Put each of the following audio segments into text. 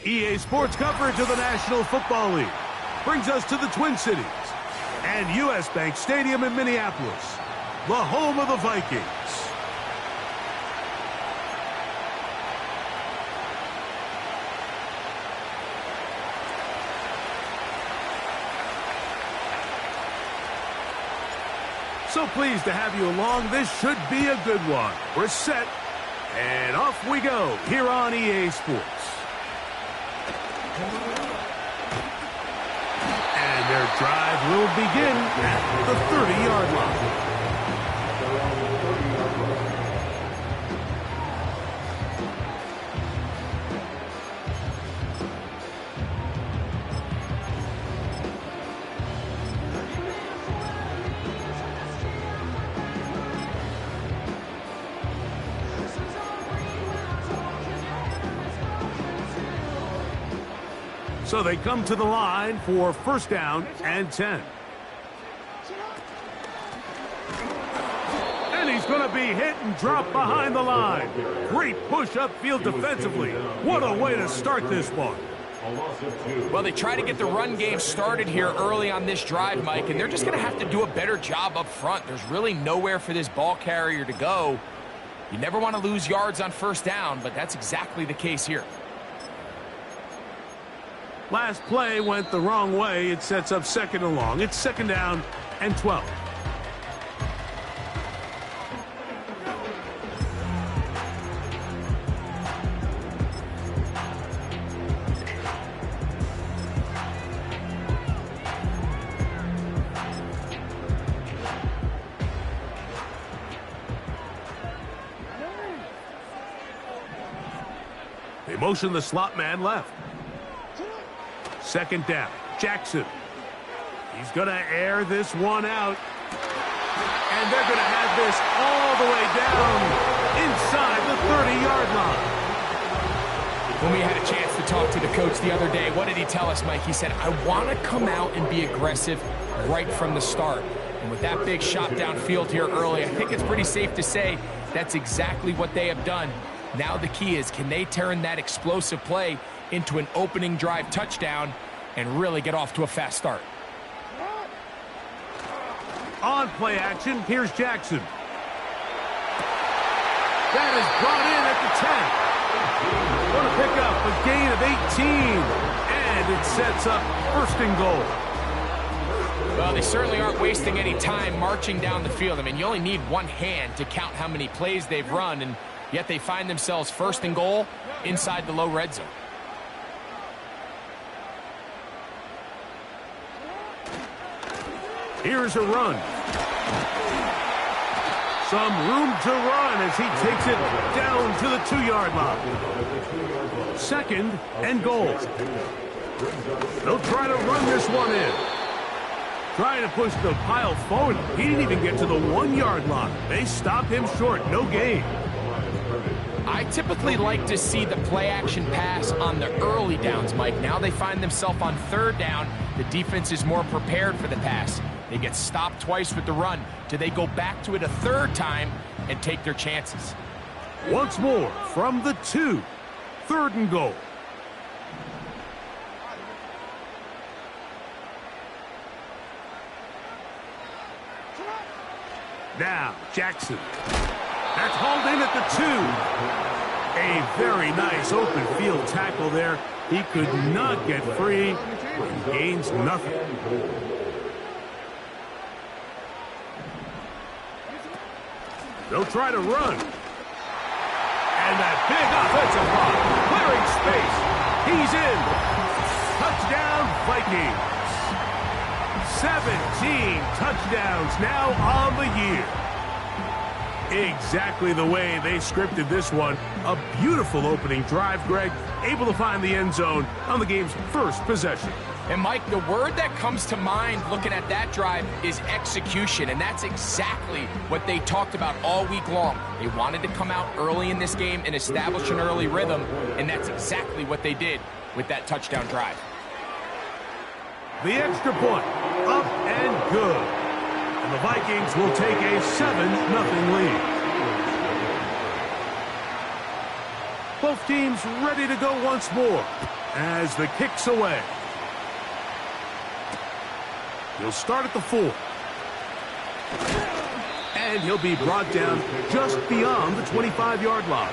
EA Sports coverage of the National Football League brings us to the Twin Cities and U.S. Bank Stadium in Minneapolis, the home of the Vikings. So pleased to have you along. This should be a good one. We're set, and off we go here on EA Sports. And their drive will begin at the 30-yard line. So they come to the line for first down and 10. And he's going to be hit and drop behind the line. Great push upfield defensively. What a way to start this one. Well, they try to get the run game started here early on this drive, Mike, and they're just going to have to do a better job up front. There's really nowhere for this ball carrier to go. You never want to lose yards on first down, but that's exactly the case here. Last play went the wrong way. It sets up second and long. It's second down and 12. They motion the slot man left. Second down, Jackson. He's going to air this one out. And they're going to have this all the way down inside the 30-yard line. When we had a chance to talk to the coach the other day, what did he tell us, Mike? He said, I want to come out and be aggressive right from the start. And with that big shot downfield here early, I think it's pretty safe to say that's exactly what they have done. Now the key is, can they turn that explosive play into an opening drive touchdown and really get off to a fast start? On play action, here's Jackson. That is brought in at the 10. Going to pick up a gain of 18. And it sets up first and goal. Well, they certainly aren't wasting any time marching down the field. I mean, you only need one hand to count how many plays they've run, and yet they find themselves first and goal inside the low red zone. Here's a run. Some room to run as he takes it down to the 2-yard line. Second and goal. They'll try to run this one in. Trying to push the pile forward. He didn't even get to the 1-yard line. They stop him short. No gain. I typically like to see the play action pass on the early downs, Mike. Now they find themselves on third down. The defense is more prepared for the pass. They get stopped twice with the run. Do they go back to it a third time and take their chances? Once more from the 2. 3rd and goal. Now, Jackson. That's hauled in at the 2. A very nice open field tackle there. He could not get free and gains nothing. They'll try to run. And that big offensive block, clearing space. He's in. Touchdown, Vikings. 17 touchdowns now on the year. Exactly the way they scripted this one. A beautiful opening drive, Greg. Able to find the end zone on the game's first possession. And, Mike, the word that comes to mind looking at that drive is execution, and that's exactly what they talked about all week long. They wanted to come out early in this game and establish an early rhythm, and that's exactly what they did with that touchdown drive. The extra point, up and good. And the Vikings will take a 7-0 lead. Both teams ready to go once more as the kick's away. He'll start at the 4. And he'll be brought down just beyond the 25-yard line.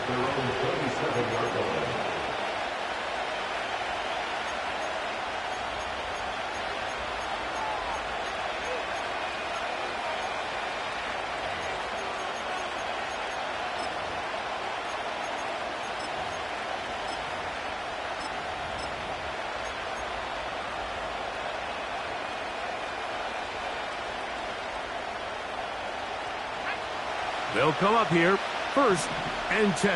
They'll come up here, 1st and 10.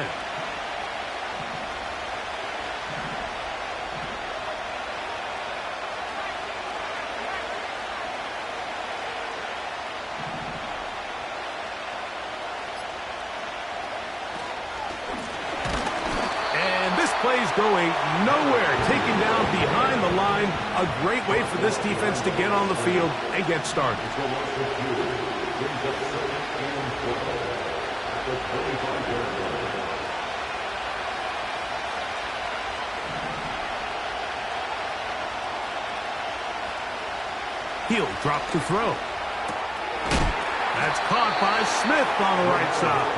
And this play's going nowhere, taken down behind the line. A great way for this defense to get on the field and get started. He'll drop to throw. That's caught by Smith on the right side.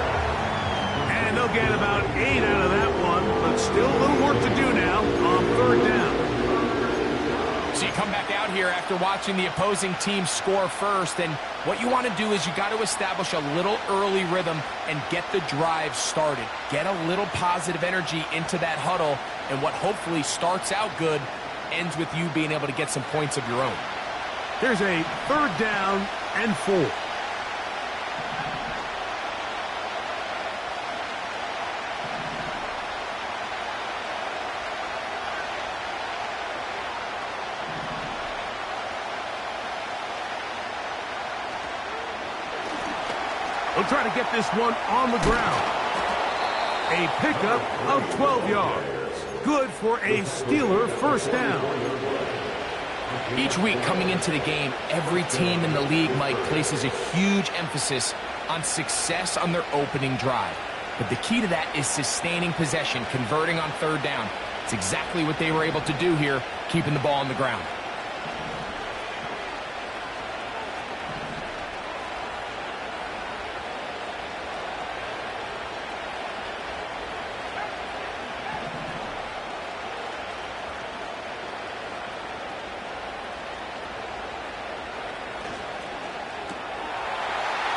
And they'll get about 8 out of that one, but still a little work to do now on 3rd down. So you come back out here after watching the opposing team score first, and what you want to do is you got to establish a little early rhythm and get the drive started. Get a little positive energy into that huddle, and what hopefully starts out good ends with you being able to get some points of your own. Here's a 3rd down and 4. They'll try to get this one on the ground. A pickup of 12 yards. Good for a Steeler 1st down. Each week coming into the game, every team in the league, Mike, places a huge emphasis on success on their opening drive. But the key to that is sustaining possession, converting on 3rd down. It's exactly what they were able to do here, keeping the ball on the ground.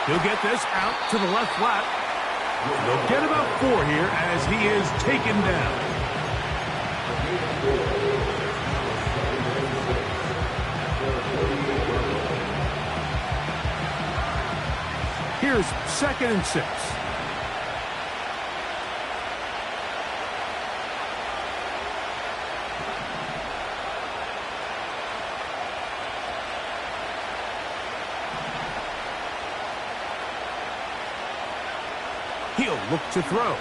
He'll get this out to the left flat. They'll get about 4 here as he is taken down. Here's 2nd and 6. He'll look to throw.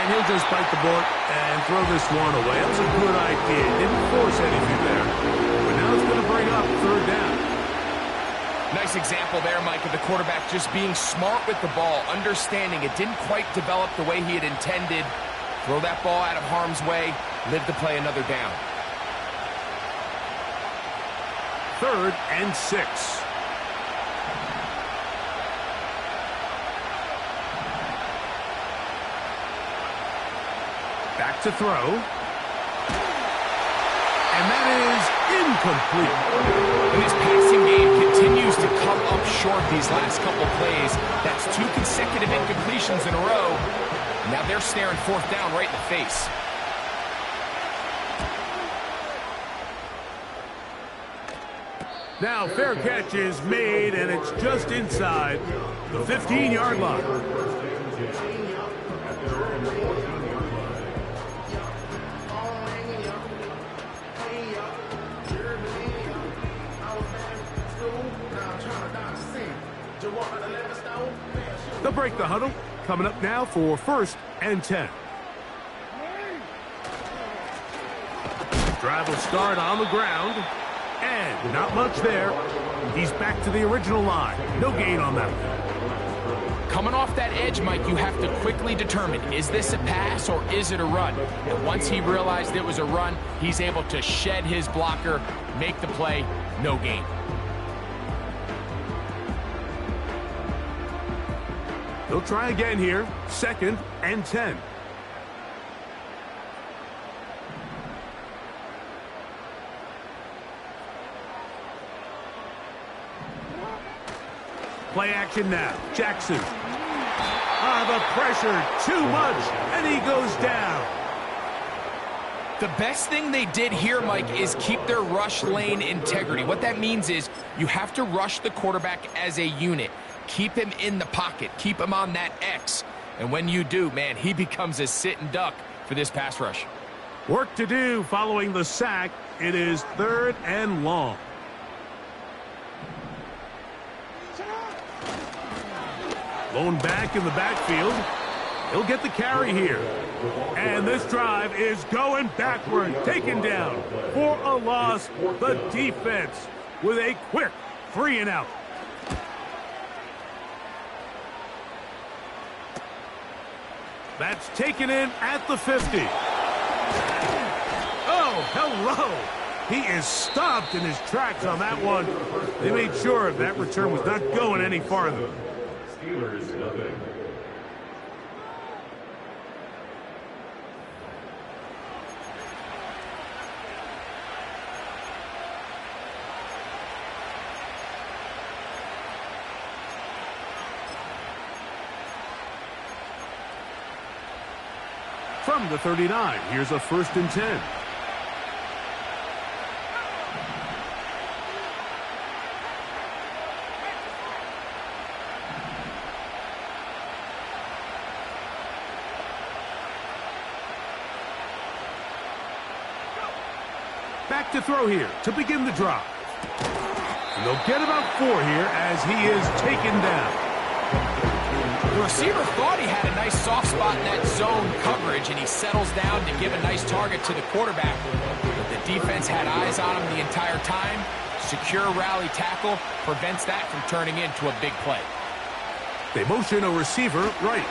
And he'll just bite the bullet and throw this one away. That was a good idea. Didn't force anything there. But now it's going to bring up third down. Nice example there, Mike, of the quarterback just being smart with the ball, understanding it didn't quite develop the way he had intended. Throw that ball out of harm's way, live to play another down. 3rd and 6. Back to throw. And that is incomplete. And his passing game continues to come up short these last couple plays. That's 2 consecutive incompletions in a row. Now they're staring 4th down right in the face. Now fair catch is made, and it's just inside the 15-yard line. They'll break the huddle. Coming up now for 1st and 10. Drive will start on the ground. And not much there. He's back to the original line. No gain on that one. Coming off that edge, Mike, you have to quickly determine, is this a pass or is it a run? And once he realized it was a run, he's able to shed his blocker, make the play, no gain. They'll try again here. 2nd and 10. Play action now. Jackson. The pressure, too much, and he goes down. The best thing they did here, Mike, is keep their rush lane integrity. What that means is you have to rush the quarterback as a unit. Keep him in the pocket. Keep him on that X. And when you do, man, he becomes a sit and duck for this pass rush. Work to do following the sack. It is 3rd and long. Lone back in the backfield. He'll get the carry here. And this drive is going backward. Taken down for a loss. The defense with a quick 3 and out. That's taken in at the 50. Oh, hello. He is stopped in his tracks on that one. They made sure that return was not going any farther. Steelers, nothing. From the 39, here's a 1st and 10. Back to throw here to begin the drive. And they'll get about 4 here as he is taken down. The receiver thought he had a nice soft spot in that zone coverage, and he settles down to give a nice target to the quarterback. But the defense had eyes on him the entire time. Secure rally tackle prevents that from turning into a big play. They motion a receiver right.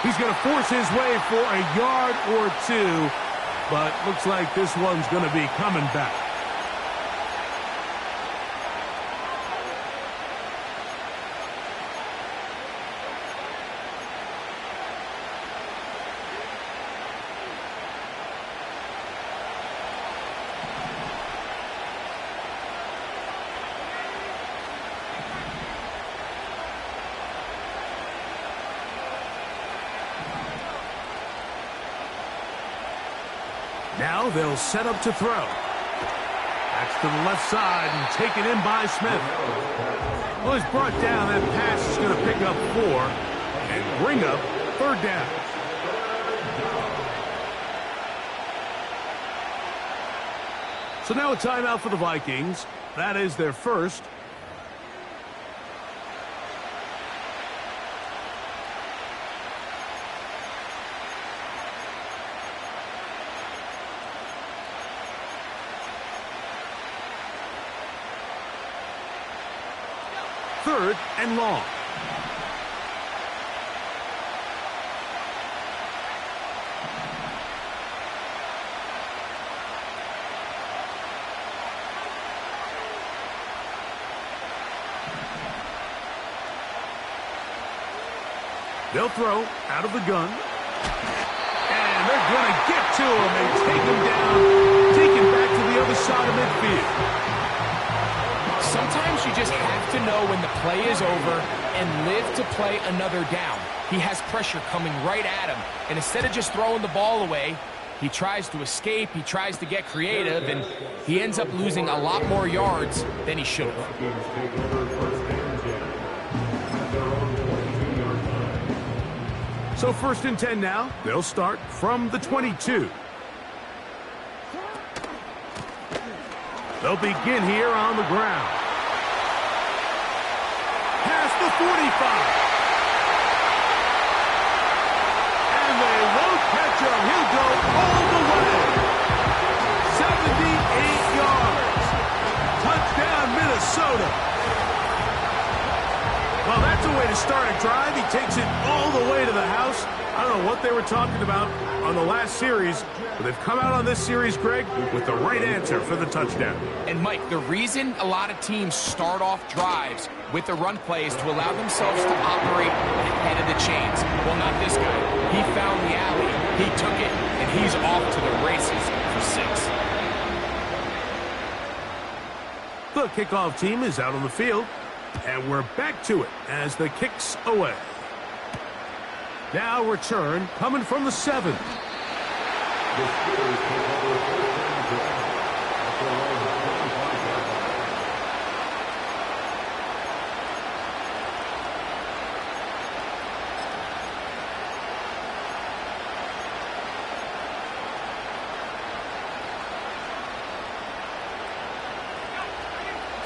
He's going to force his way for a yard or 2, but looks like this one's going to be coming back. Now they'll set up to throw. That's to the left side and taken in by Smith. Well, he's brought down. That pass is going to pick up 4 and bring up 3rd down. So now a timeout for the Vikings. That is their first. 3rd and long. They'll throw out of the gun. And they're going to get to him and take him down, take him back to the other side of midfield. Sometimes you just have to know when the play is over and live to play another down. He has pressure coming right at him, and instead of just throwing the ball away, he tries to escape, he tries to get creative, and he ends up losing a lot more yards than he should have. So 1st and 10 now. They'll start from the 22. They'll begin here on the ground. Past the 45. And they won't catch him. He'll go all the way. 78 yards. Touchdown, Minnesota. Well, that's a way to start a drive. He takes it all the way to the house. I don't know what they were talking about on the last series, but they've come out on this series, Greg, with the right answer for the touchdown. And, Mike, the reason a lot of teams start off drives with the run play is to allow themselves to operate ahead of the chains. Well, not this guy. He found the alley, he took it, and he's off to the races for 6. The kickoff team is out on the field. And we're back to it as the kick's away. Now return coming from the 7.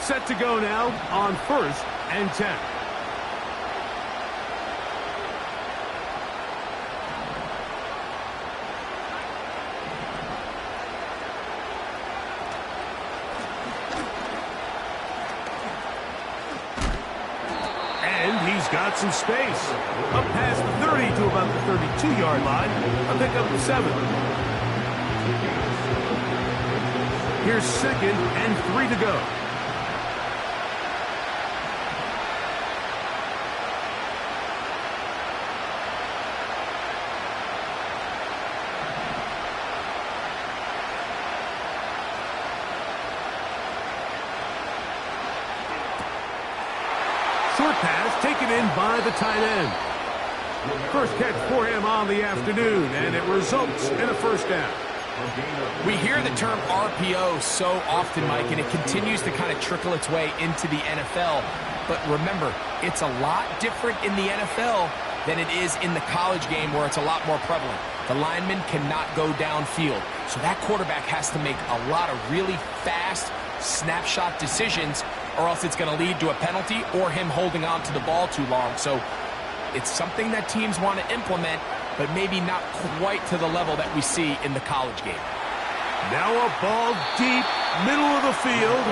Set to go now on 1st and 10. And he's got some space. Up past the 30 to about the 32-yard line. A pick up the 7. Here's 2nd and 3 to go. Short pass taken in by the tight end. First catch for him on the afternoon, and it results in a 1st down. We hear the term RPO so often, Mike, and it continues to kind of trickle its way into the NFL. But remember, it's a lot different in the NFL than it is in the college game where it's a lot more prevalent. The lineman cannot go downfield, so that quarterback has to make a lot of really fast snapshot decisions, or else it's going to lead to a penalty or him holding on to the ball too long. So it's something that teams want to implement, but maybe not quite to the level that we see in the college game. Now a ball deep, middle of the field.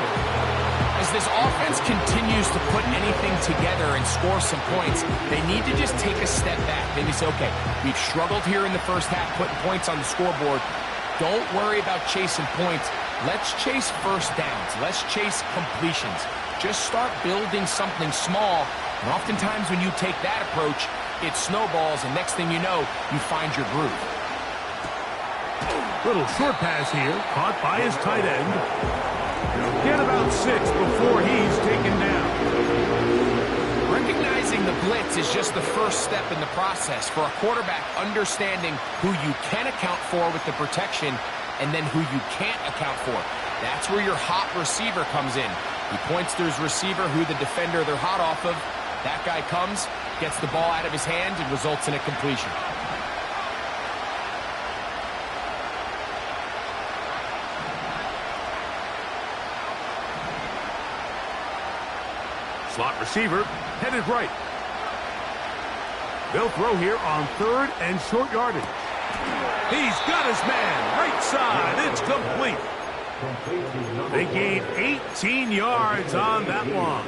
As this offense continues to put anything together and score some points, they need to just take a step back. Maybe say, okay, we've struggled here in the first half putting points on the scoreboard. Don't worry about chasing points. Let's chase first downs. Let's chase completions. Just start building something small. And oftentimes when you take that approach, it snowballs, and next thing you know, you find your groove. Little short pass here, caught by his tight end. He'll get about 6 before he's taken down. Recognizing the blitz is just the first step in the process for a quarterback understanding who you can account for with the protection and then who you can't account for. That's where your hot receiver comes in. He points to his receiver, who the defender they're hot off of. That guy comes, gets the ball out of his hand, and results in a completion. Slot receiver headed right. They'll throw here on 3rd and short yardage. He's got his man right side. It's complete. They gained 18 yards on that one.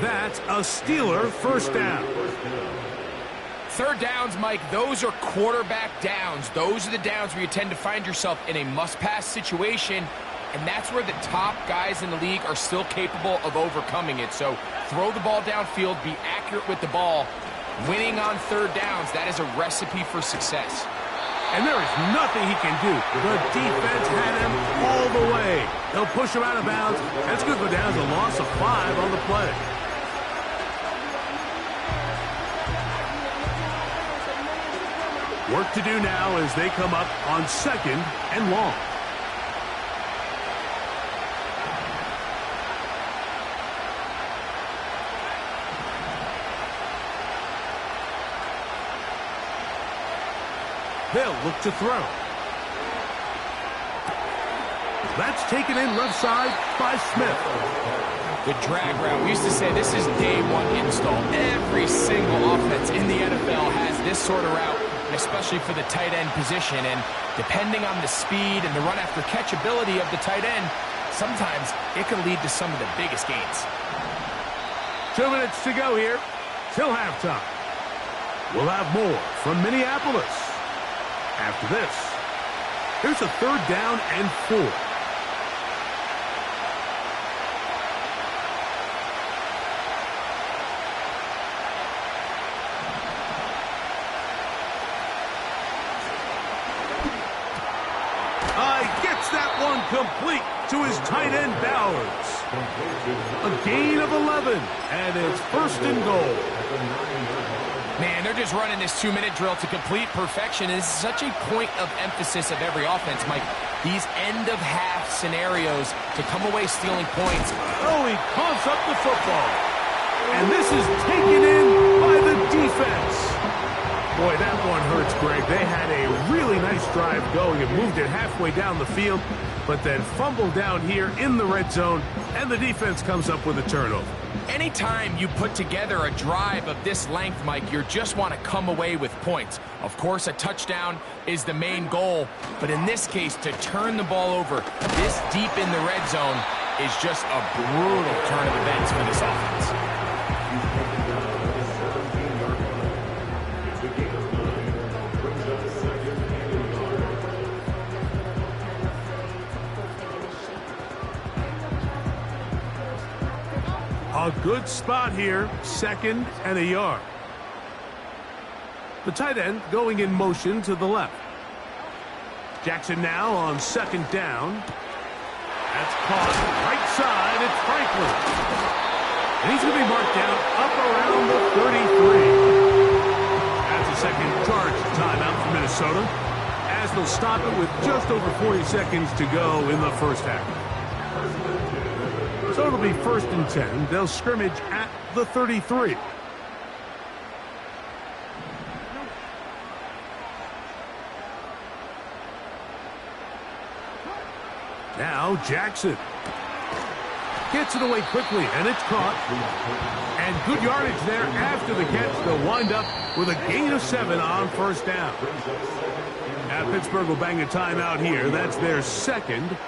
That's a Steeler first down. Third downs, Mike, those are quarterback downs. Those are the downs where you tend to find yourself in a must-pass situation, and that's where the top guys in the league are still capable of overcoming it. So throw the ball downfield, be accurate with the ball. Winning on third downs, that is a recipe for success. And there is nothing he can do. The defense had him all the way. They'll push him out of bounds. That's going to go down as a loss of 5 on the play. Work to do now as they come up on second and long. They'll look to throw. That's taken in left side by Smith. Good drag route. We used to say this is day one install. Every single offense in the NFL has this sort of route, especially for the tight end position. And depending on the speed and the run after catch ability of the tight end, sometimes it can lead to some of the biggest gains. 2 minutes to go here till halftime. We'll have more from Minneapolis after this. Here's a third down and 4. Gets that one complete to his tight end Bowers. A gain of 11, and it's first and goal. Man, they're just running this 2-minute drill to complete perfection. This is such a point of emphasis of every offense, Mike. These end-of-half scenarios to come away stealing points. Oh, he coughs up the football. And this is taken in by the defense. Boy, that one hurts, Greg. They had a really nice drive going and moved it halfway down the field, but then fumbled down here in the red zone, and the defense comes up with a turnover. Anytime you put together a drive of this length, Mike, you just want to come away with points. Of course, a touchdown is the main goal, but in this case, to turn the ball over this deep in the red zone is just a brutal turn of events for this offense. A good spot here, second and a yard. The tight end going in motion to the left. Jackson now on second down. That's caught right side. It's Franklin. And he's going to be marked down up around the 33. That's a second charge timeout for Minnesota, as they'll stop it with just over 40 seconds to go in the first half. So it'll be first and 10. They'll scrimmage at the 33. Now Jackson gets it away quickly, and it's caught. And good yardage there after the catch. They'll wind up with a gain of 7 on first down. Now Pittsburgh will bang a timeout here. That's their second.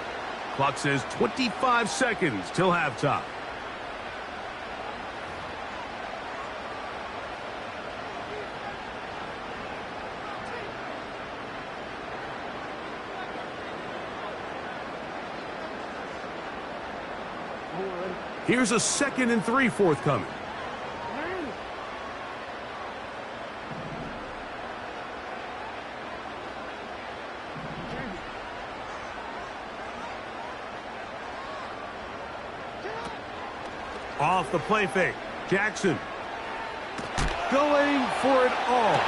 Clock says 25 seconds till halftime. Here's a second and 3 forthcoming. Off the play fake. Jackson going for it all.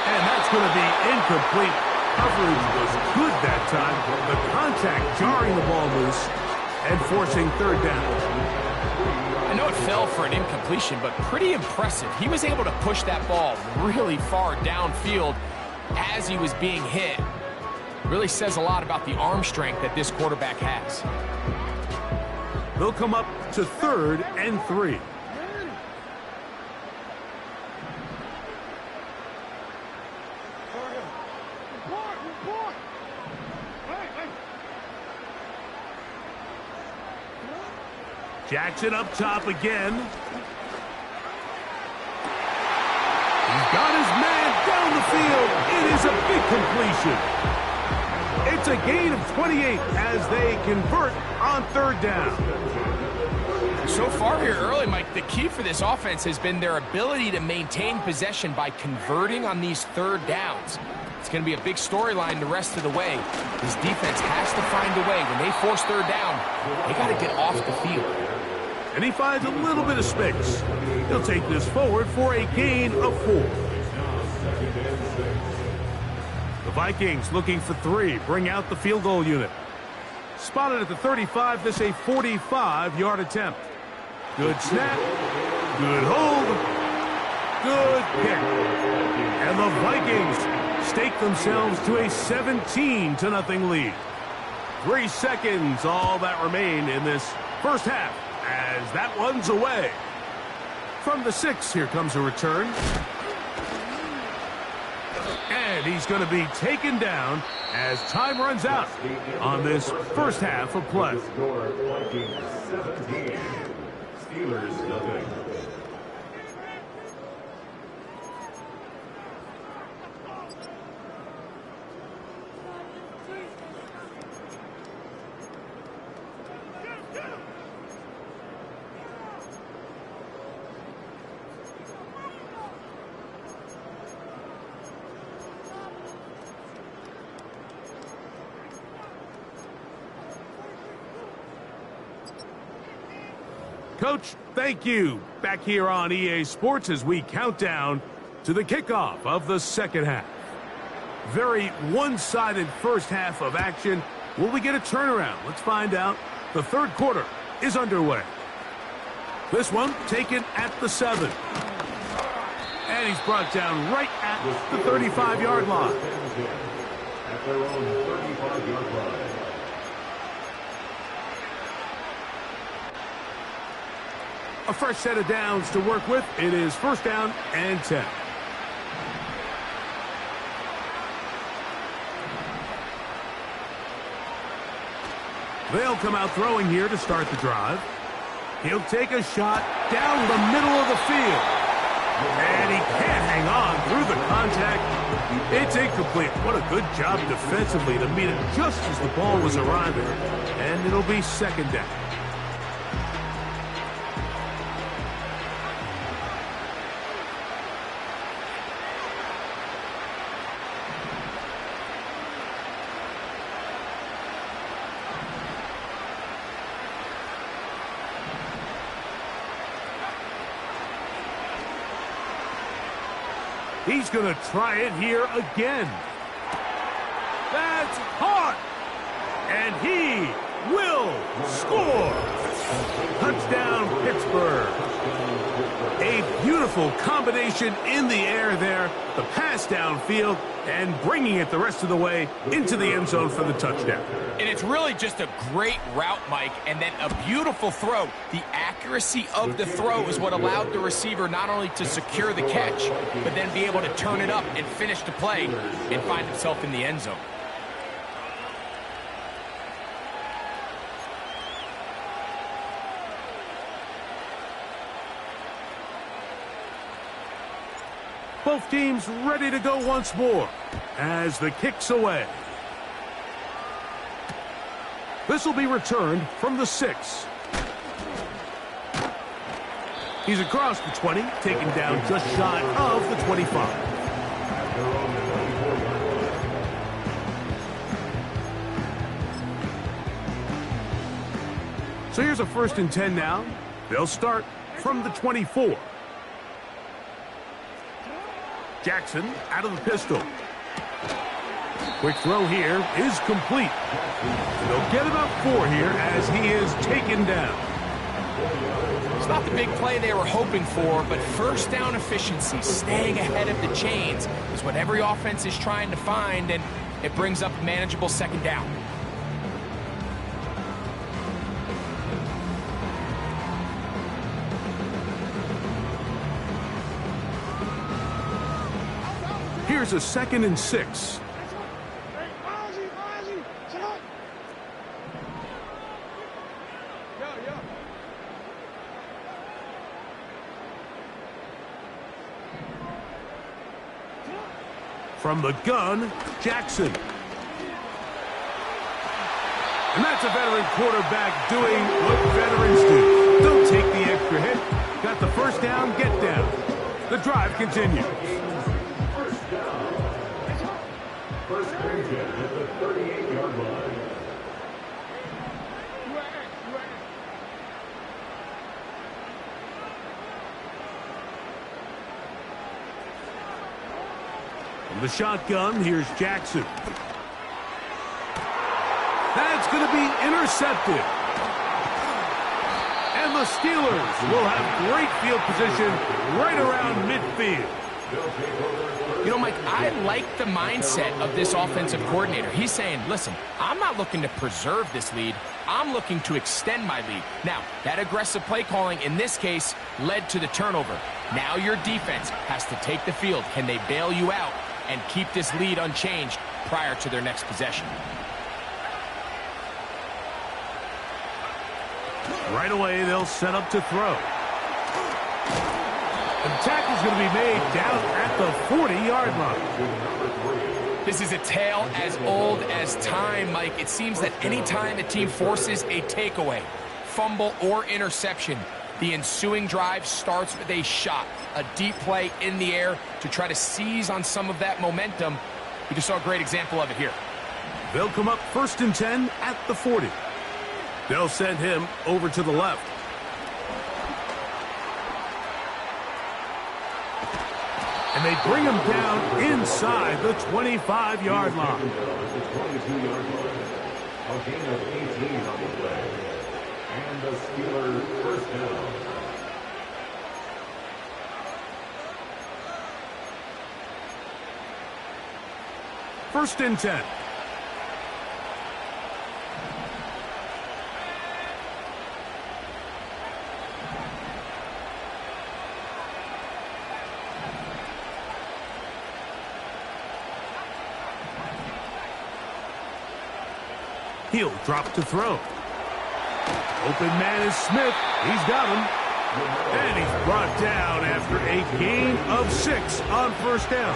And that's going to be incomplete. Coverage was good that time. The contact jarring the ball loose and forcing third down. I know it fell for an incompletion, but pretty impressive. He was able to push that ball really far downfield as he was being hit. Really says a lot about the arm strength that this quarterback has. They'll come up to third and 3. Jackson up top again. He's got his man down the field. It is a big completion. It's a gain of 28 as they convert on third down. So far here early, Mike, the key for this offense has been their ability to maintain possession by converting on these third downs. It's going to be a big storyline the rest of the way. This defense has to find a way. When they force third down, they got to get off the field. And he finds a little bit of space. He'll take this forward for a gain of 4. The Vikings looking for 3. Bring out the field goal unit. Spotted at the 35. This a 45-yard attempt. Good snap. Good hold. Good kick. And the Vikings stake themselves to a 17-0 lead. 3 seconds, all that remain in this first half, as that one's away. From the 6, here comes a return. And he's going to be taken down as time runs out on this first half of play. Steelers nothing. Coach, thank you. Back here on EA Sports as we count down to the kickoff of the second half. Very one-sided first half of action. Will we get a turnaround? Let's find out. The third quarter is underway. This one taken at the 7. And he's brought down right at the 35-yard line. At their own 35-yard line. A fresh set of downs to work with. It is first down and 10. They'll come out throwing here to start the drive. He'll take a shot down the middle of the field. And he can't hang on through the contact. It's incomplete. What a good job defensively to meet it just as the ball was arriving. And it'll be second down. He's going to try it here again. That's hot. And he will score. Touchdown, Pittsburgh. A beautiful combination in the air there. The pass downfield and bringing it the rest of the way into the end zone for the touchdown. And it's really just a great route, Mike, and then a beautiful throw. The accuracy of the throw is what allowed the receiver not only to secure the catch, but then be able to turn it up and finish the play and find himself in the end zone. Both teams ready to go once more as the kick's away. This will be returned from the 6. He's across the 20, taken down just shy of the 25. So here's a 1st and 10 now. They'll start from the 24. Jackson out of the pistol. Quick throw here is complete. They'll get about 4 here as he is taken down. It's not the big play they were hoping for, but first down efficiency, staying ahead of the chains, is what every offense is trying to find, and it brings up a manageable second down. Here's a 2nd and 6. From the gun, Jackson. And that's a veteran quarterback doing what veterans do. Don't take the extra hit. Got the first down, get down. The drive continues. First down at the 38-yard line. From the shotgun, here's Jackson. That's going to be intercepted. And the Steelers will have great field position right around midfield. You know, Mike, I like the mindset of this offensive coordinator. He's saying, listen, I'm not looking to preserve this lead. I'm looking to extend my lead. Now, that aggressive play calling in this case led to the turnover. Now your defense has to take the field. Can they bail you out and keep this lead unchanged prior to their next possession? Right away, they'll set up to throw. The tackle's going to be made down at the 40-yard line. This is a tale as old as time, Mike. It seems that any time a team forces a takeaway, fumble, or interception, the ensuing drive starts with a shot, a deep play in the air to try to seize on some of that momentum. We just saw a great example of it here. They'll come up 1st and 10 at the 40. They'll send him over to the left. And they bring him down inside the 25-yard line. A gain of 18 on the play. And the Steelers first down. First and 10. He'll drop to throw. Open man is Smith. He's got him. And he's brought down after a gain of 6 on first down.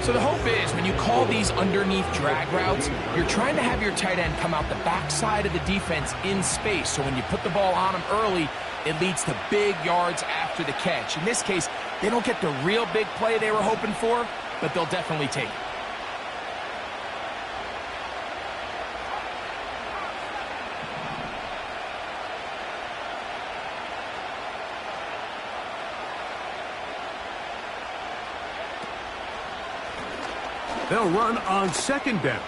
So the hope is when you call these underneath drag routes, you're trying to have your tight end come out the backside of the defense in space. So when you put the ball on him early, it leads to big yards after the catch. In this case, they don't get the real big play they were hoping for, but they'll definitely take it. They'll run on second down.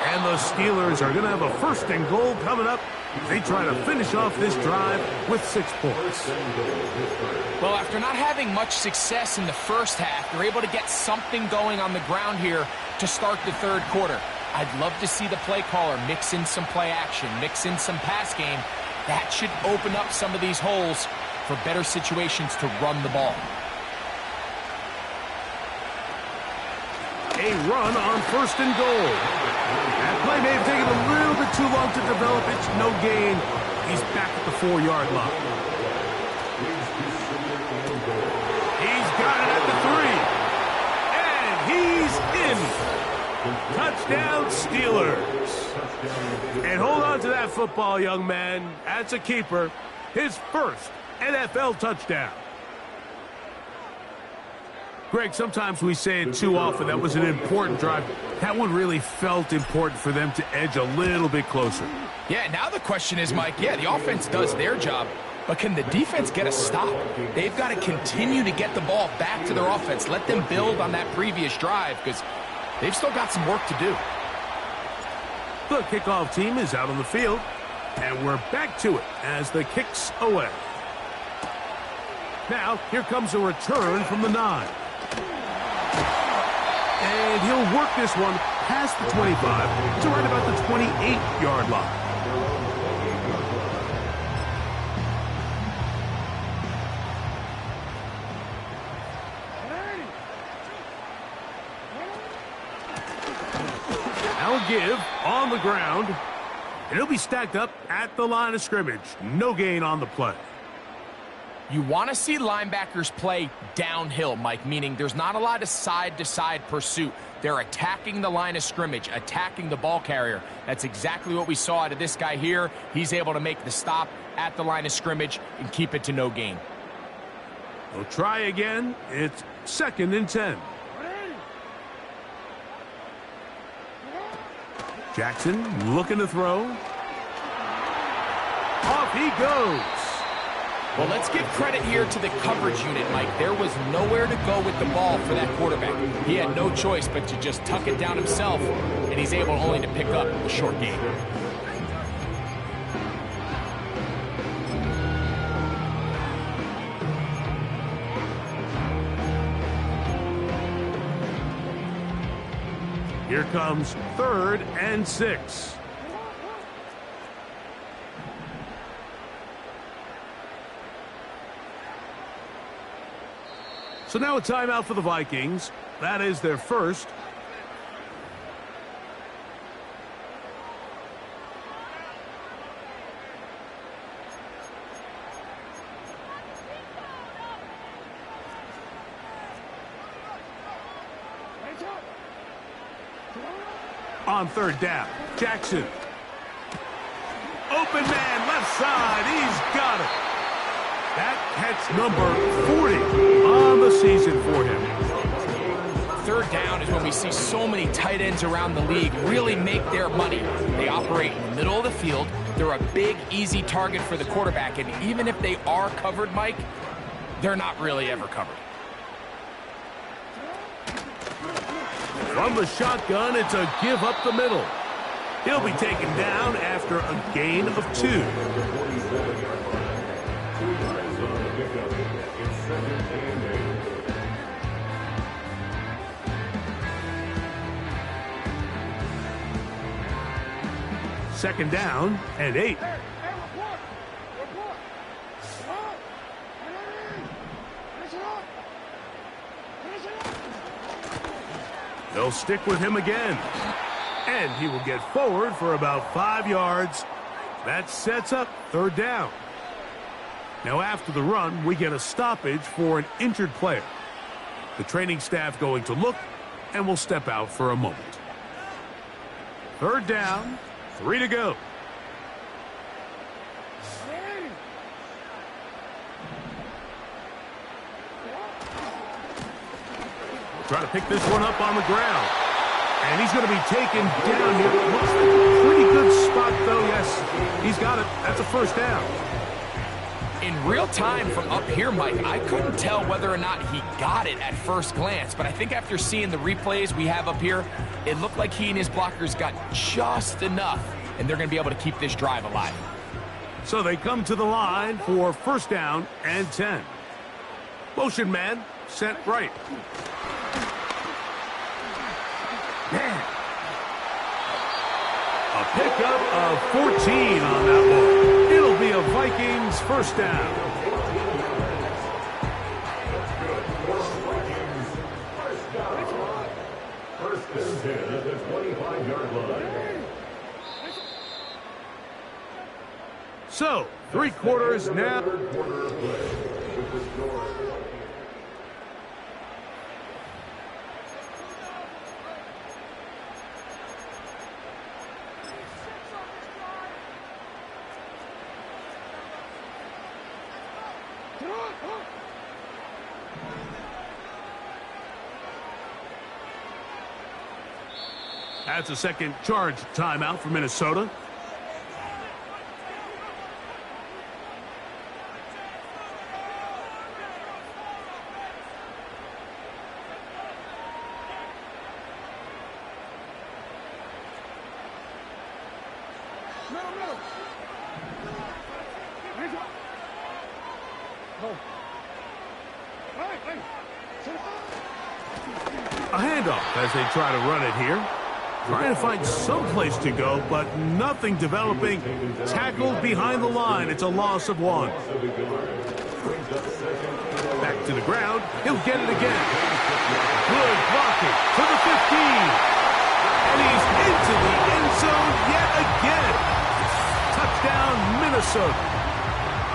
And the Steelers are going to have a 1st and goal coming up. They try to finish off this drive with 6 points. Well, after not having much success in the first half, they're able to get something going on the ground here to start the third quarter. I'd love to see the play caller mix in some play action, mix in some pass game. That should open up some of these holes for better situations to run the ball. A run on 1st and goal. That play may have taken a little bit too long to develop. It's no gain. He's back at the 4-yard line. He's got it at the 3. And he's in. Touchdown, Steelers. And hold on to that football, young man. That's a keeper. His first NFL touchdown. Greg, sometimes we say it too often. That was an important drive. That one really felt important for them to edge a little bit closer. Yeah, now the question is, Mike, yeah, the offense does their job, but can the defense get a stop? They've got to continue to get the ball back to their offense. Let them build on that previous drive because they've still got some work to do. The kickoff team is out on the field, and we're back to it as the kick's away. Now, here comes a return from the 9. And he'll work this one past the 25 to right about the 28-yard line. Now give on the ground. And he'll be stacked up at the line of scrimmage. No gain on the play. You want to see linebackers play downhill, Mike, meaning there's not a lot of side-to-side pursuit. They're attacking the line of scrimmage, attacking the ball carrier. That's exactly what we saw out of this guy here. He's able to make the stop at the line of scrimmage and keep it to no gain. We'll try again. It's 2nd and 10. Jackson looking to throw. Off he goes. Well, let's give credit here to the coverage unit, Mike. There was nowhere to go with the ball for that quarterback. He had no choice but to just tuck it down himself, and he's able only to pick up a short gain. Here comes 3rd and 6. So now a timeout for the Vikings. That is their first. On 3rd down, Jackson. Open man, left side, he's got it. That catch number 40 on the season for him. 3rd down is when we see so many tight ends around the league really make their money. They operate in the middle of the field. They're a big, easy target for the quarterback, and even if they are covered, Mike, they're not really ever covered. From the shotgun, it's a give up the middle. He'll be taken down after a gain of 2. Second down and 8. They'll stick with him again. And he will get forward for about 5 yards. That sets up 3rd down. Now after the run, we get a stoppage for an injured player. The training staff going to look, and will step out for a moment. 3rd down, 3 to go. Try to pick this one up on the ground. And he's going to be taken down here. Looks like a pretty good spot, though. Yes, he's got it. That's a 1st down. In real time from up here, Mike, I couldn't tell whether or not he got it at first glance, but I think after seeing the replays we have up here, it looked like he and his blockers got just enough, and they're going to be able to keep this drive alive. So they come to the line for 1st down and 10. Motion man set right. A pickup of 14 on that one. It'll be a Vikings 1st down. First and 10 at the 25-yard line. So, 3 quarters now. That's a second charge timeout for Minnesota. A handoff as they try to run it here. Trying to find some place to go, but nothing developing. Tackled behind the line. It's a loss of 1. Back to the ground. He'll get it again. Good blocking to the 15. And he's into the end zone yet again. Touchdown, Minnesota.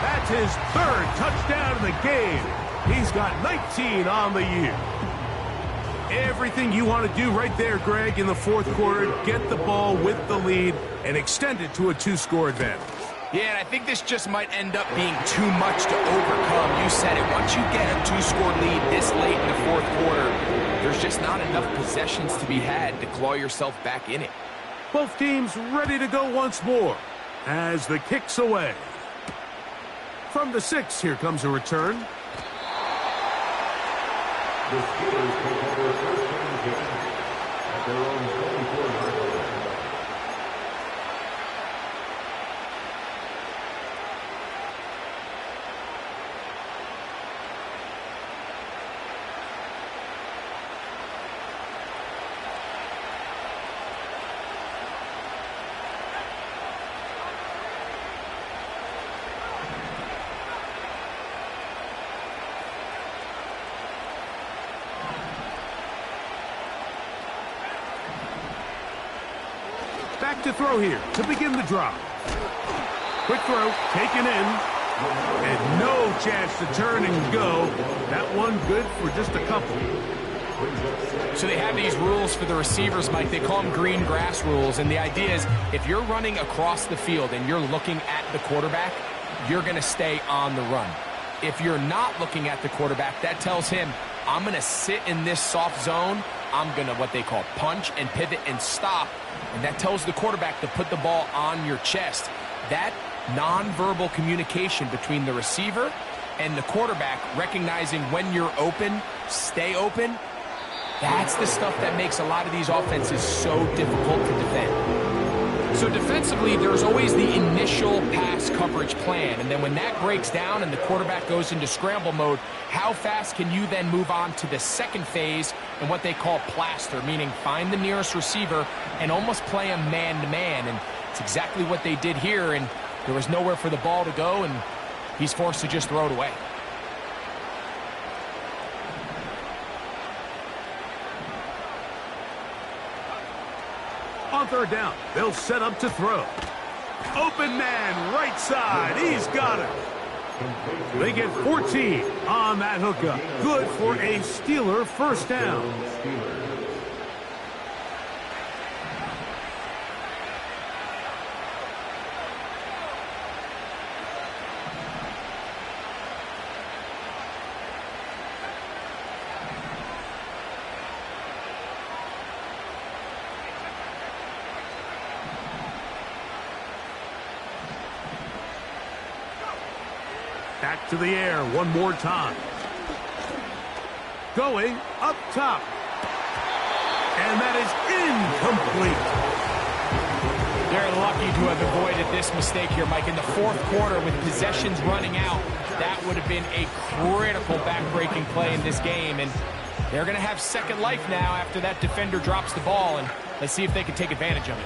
That's his third touchdown of the game. He's got 19 on the year. Everything you want to do right there, Greg, in the fourth quarter, get the ball with the lead and extend it to a two-score advantage. Yeah, and I think this just might end up being too much to overcome. You said it. Once you get a two-score lead this late in the fourth quarter, there's just not enough possessions to be had to claw yourself back in it. Both teams ready to go once more as the kick's away. From the 6, here comes a return. The Steelers take over first down game at their own 24-yard line. Back to throw here to begin the drive. Quick throw, taken in, and no chance to turn and go. That one good for just a couple. So they have these rules for the receivers, Mike. They call them green grass rules, and the idea is if you're running across the field and you're looking at the quarterback, you're going to stay on the run. If you're not looking at the quarterback, that tells him, I'm going to sit in this soft zone. I'm going to what they call punch and pivot and stop. And that tells the quarterback to put the ball on your chest. That nonverbal communication between the receiver and the quarterback, recognizing when you're open, stay open, that's the stuff that makes a lot of these offenses so difficult to defend. So defensively, there's always the initial pass coverage plan. And then when that breaks down and the quarterback goes into scramble mode, how fast can you then move on to the second phase and what they call plaster, meaning find the nearest receiver and almost play him man-to-man. And it's exactly what they did here, and there was nowhere for the ball to go, and he's forced to just throw it away. On third down, they'll set up to throw. Open man, right side. He's got it. They get 14 on that hookup. Good for a Steeler first down. Back to the air one more time. Going up top. And that is incomplete. They're lucky to have avoided this mistake here, Mike. In the fourth quarter, with possessions running out, that would have been a critical back-breaking play in this game. And they're going to have second life now after that defender drops the ball. And let's see if they can take advantage of it.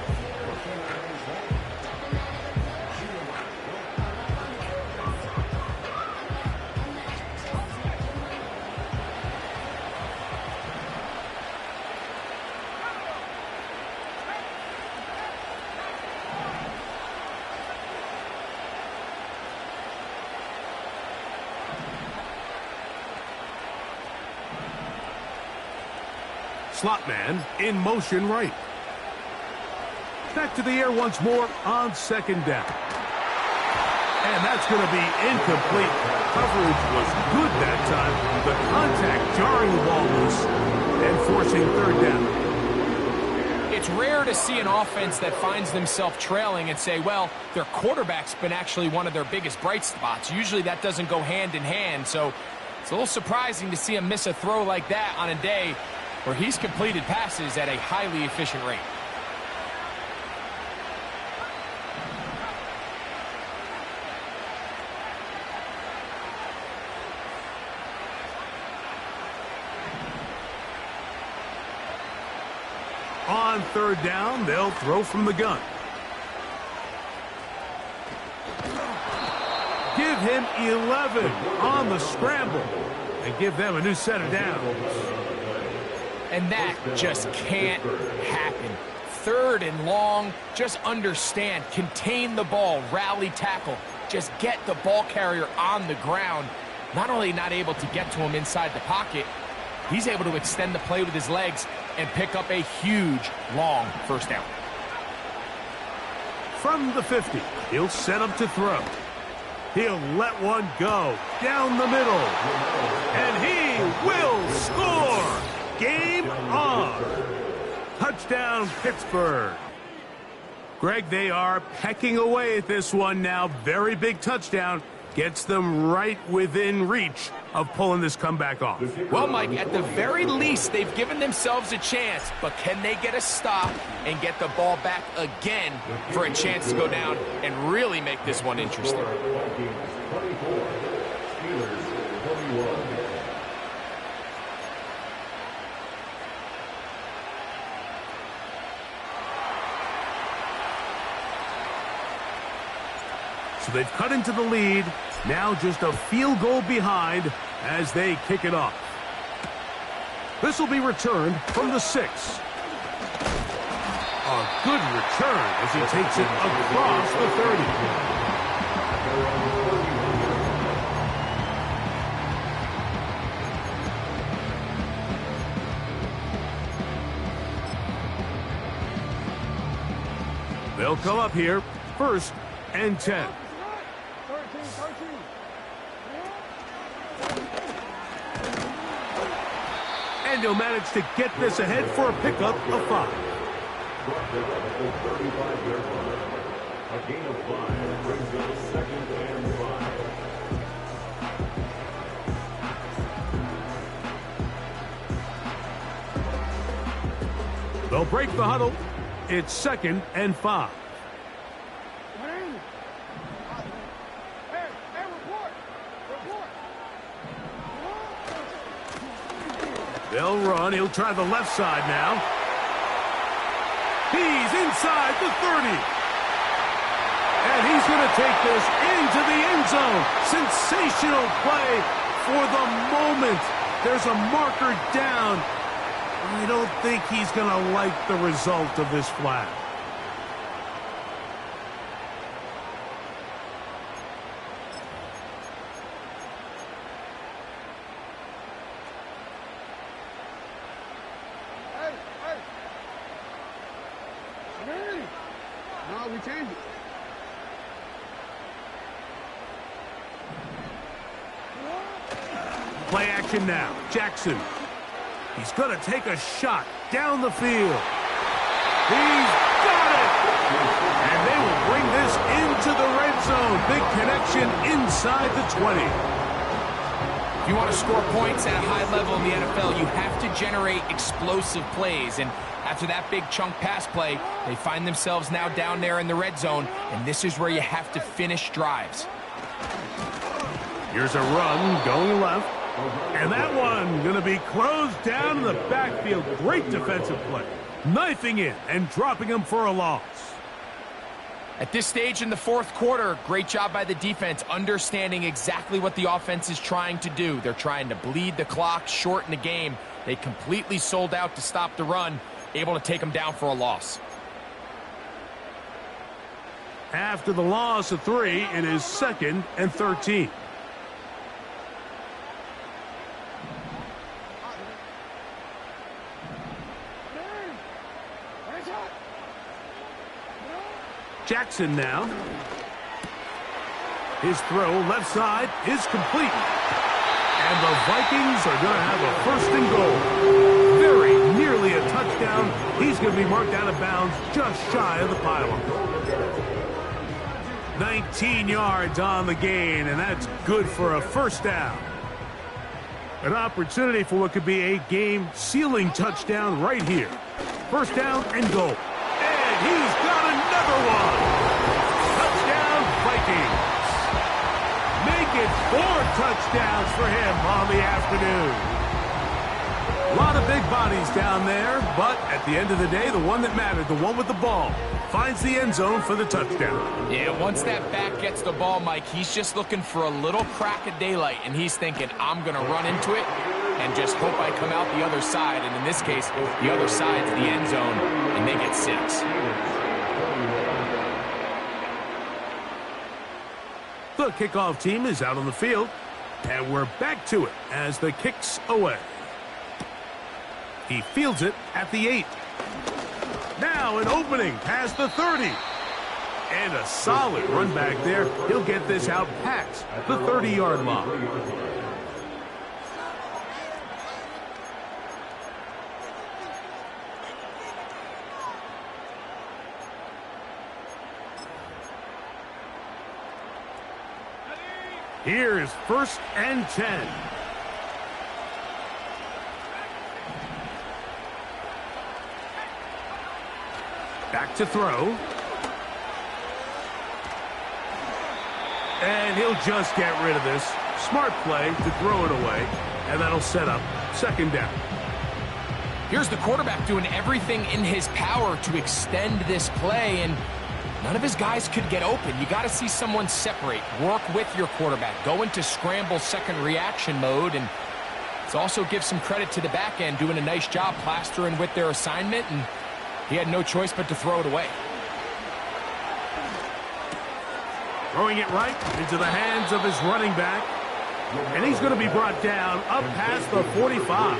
Slot man in motion right. Back to the air once more on second down. And that's going to be incomplete. Coverage was good that time. The contact jarring the ball loose and forcing third down. It's rare to see an offense that finds themselves trailing and say, well, their quarterback's been actually one of their biggest bright spots. Usually that doesn't go hand in hand. So it's a little surprising to see him miss a throw like that on a day where he's completed passes at a highly efficient rate. On third down, they'll throw from the gun. Give him 11 on the scramble and give them a new set of downs. And that just can't happen. Third and long, just understand, contain the ball, rally tackle. just get the ball carrier on the ground. Not only not able to get to him inside the pocket, he's able to extend the play with his legs and pick up a huge, long first down. From the 50, he'll set up to throw. He'll let one go down the middle. And he will score! Game on! Touchdown, Pittsburgh. Greg, they are pecking away at this one now. Very big touchdown. Gets them right within reach of pulling this comeback off. Well, Mike, at the very least, they've given themselves a chance, but can they get a stop and get the ball back again for a chance to go down and really make this one interesting? So they've cut into the lead. Now just a field goal behind as they kick it off. This will be returned from the 6. A good return as he takes it across the 30. They'll come up here, 1st and 10. And he'll manage to get this ahead for a pickup of 5. A gain of 5 brings up 2nd and 5. They'll break the huddle. It's 2nd and 5. They'll run. He'll try the left side now. He's inside the 30. And he's going to take this into the end zone. Sensational play for the moment. There's a marker down. I don't think he's going to like the result of this flag. No, we changed it. Play action now. Jackson. He's going to take a shot down the field. He's got it! And they will bring this into the red zone. Big connection inside the 20. If you want to score points at a high level in the NFL, you have to generate explosive plays. And after that big chunk pass play, they find themselves now down there in the red zone, and this is where you have to finish drives. Here's a run going left, and that one going to be closed down in the backfield. Great defensive play. Knifing in and dropping him for a loss. At this stage in the 4th quarter, great job by the defense, understanding exactly what the offense is trying to do. They're trying to bleed the clock, shorten the game. They completely sold out to stop the run, able to take them down for a loss. After the loss of 3, it is 2nd and 13. Jackson now. His throw left side is complete. And the Vikings are going to have a 1st and goal. Very nearly a touchdown. He's going to be marked out of bounds just shy of the pylon. 19 yards on the gain, and that's good for a 1st down. An opportunity for what could be a game-sealing touchdown right here. 1st down and goal. And he's got another one. Touchdown, Vikings. Make it 4 touchdowns for him on the afternoon. A lot of big bodies down there, but at the end of the day, the one that mattered, the one with the ball, finds the end zone for the touchdown. Yeah, once that back gets the ball, Mike, he's just looking for a little crack of daylight, and he's thinking, I'm going to run into it and just hope I come out the other side. And in this case, the other side's the end zone, and they get 6. The kickoff team is out on the field, and we're back to it as the kick's away. He fields it at the 8. Now an opening past the 30. And a solid run back there. He'll get this out past the 30-yard line. Here's 1st and 10. Back to throw. And he'll just get rid of this. Smart play to throw it away. And that'll set up 2nd down. Here's the quarterback doing everything in his power to extend this play, and none of his guys could get open. You got to see someone separate, work with your quarterback, go into scramble second reaction mode, and it also gives some credit to the back end doing a nice job plastering with their assignment, and he had no choice but to throw it away. Throwing it right into the hands of his running back. And he's going to be brought down up past the 45.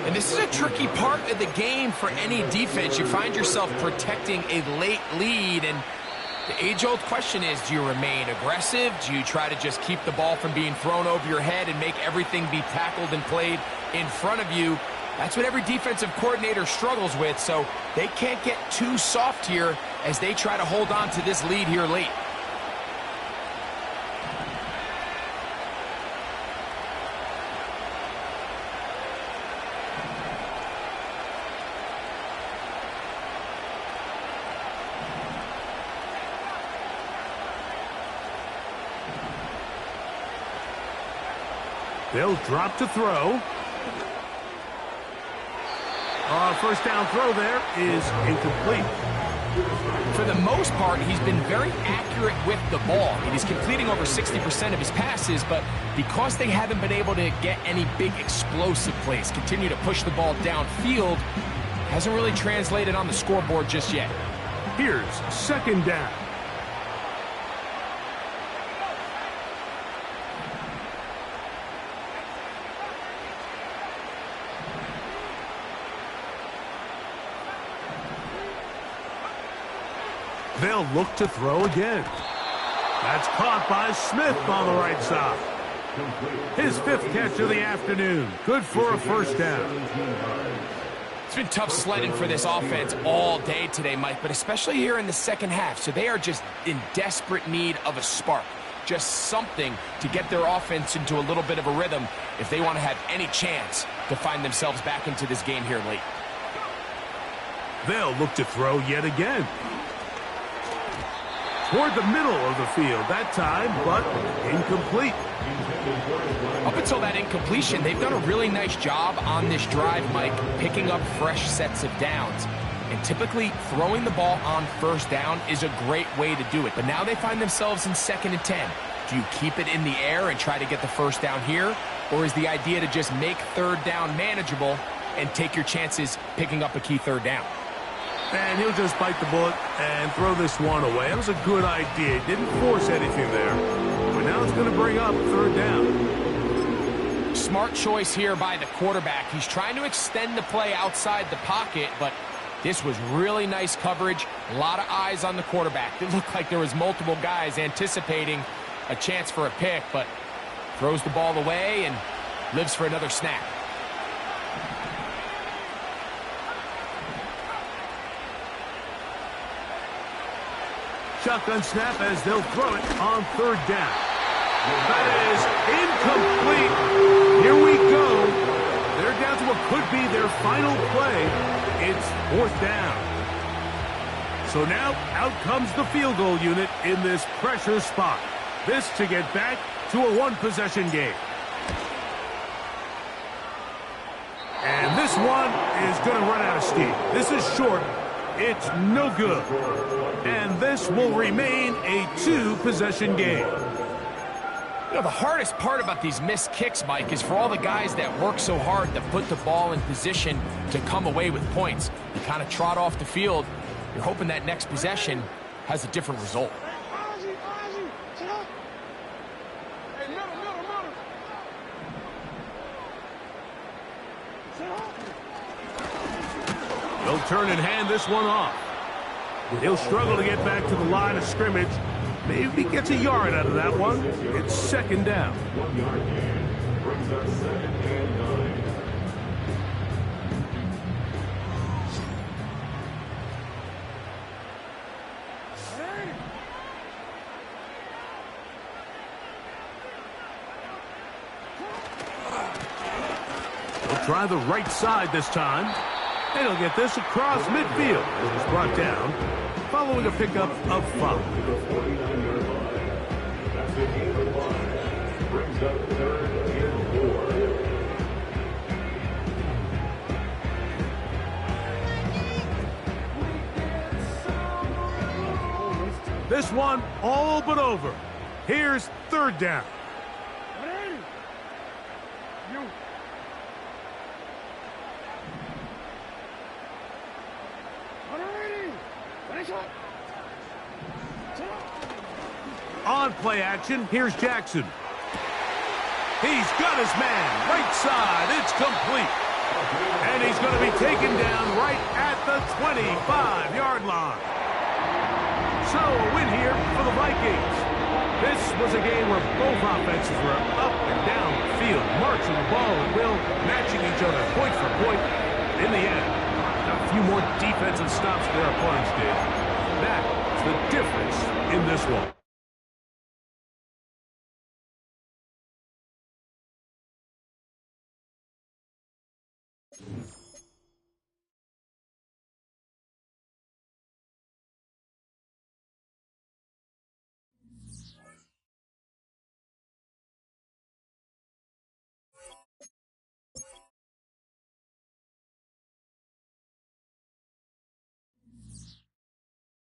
And this is a tricky part of the game for any defense. You find yourself protecting a late lead, and the age-old question is, do you remain aggressive? Do you try to just keep the ball from being thrown over your head and make everything be tackled and played in front of you? That's what every defensive coordinator struggles with, so they can't get too soft here as they try to hold on to this lead here late. They'll drop to throw. 1st down throw there is incomplete. For the most part, he's been very accurate with the ball. He's completing over 60% of his passes, but because they haven't been able to get any big explosive plays, continue to push the ball downfield, hasn't really translated on the scoreboard just yet. Here's 2nd down. They'll look to throw again. That's caught by Smith on the right side. His 5th catch of the afternoon. Good for a 1st down. It's been tough sledding for this offense all day today, Mike, but especially here in the second half. So they are just in desperate need of a spark. Just something to get their offense into a little bit of a rhythm if they want to have any chance to find themselves back into this game here late. They'll look to throw yet again. Toward the middle of the field that time, but incomplete. Up until that incompletion, they've done a really nice job on this drive, Mike, picking up fresh sets of downs. And typically, throwing the ball on 1st down is a great way to do it. But now they find themselves in 2nd and 10. Do you keep it in the air and try to get the 1st down here? Or is the idea to just make 3rd down manageable and take your chances picking up a key 3rd down? And he'll just bite the bullet and throw this one away. That was a good idea. Didn't force anything there. But now it's going to bring up 3rd down. Smart choice here by the quarterback. He's trying to extend the play outside the pocket, but this was really nice coverage. A lot of eyes on the quarterback. It looked like there was multiple guys anticipating a chance for a pick, but throws the ball away and lives for another snap. Shotgun snap as they'll throw it on 3rd down. That is incomplete. Here we go. They're down to what could be their final play. It's 4th down. So now out comes the field goal unit in this pressure spot. This to get back to a 1-possession game. And this one is going to run out of steam. This is short. It's no good. And this will remain a 2-possession game. You know, the hardest part about these missed kicks, Mike, is for all the guys that work so hard to put the ball in position to come away with points. You kind of trot off the field. You're hoping that next possession has a different result. He'll turn and hand this one off. He'll struggle to get back to the line of scrimmage. Maybe gets a yard out of that one. It's second down. 1 yard gain brings up 2nd and 9. He'll try the right side this time. And he'll get this across midfield. It was brought down following a pickup of 5. The 49-yard line. That's a gain of 5. Brings up 3rd and 4. This one all but over. Here's 3rd down. On play action, here's Jackson. He's got his man, right side, it's complete. And he's going to be taken down right at the 25-yard line. So a win here for the Vikings. This was a game where both offenses were up and down the field, marching the ball at will, matching each other point for point. In the end, a few more defensive stops their opponents did. That's the difference in this one.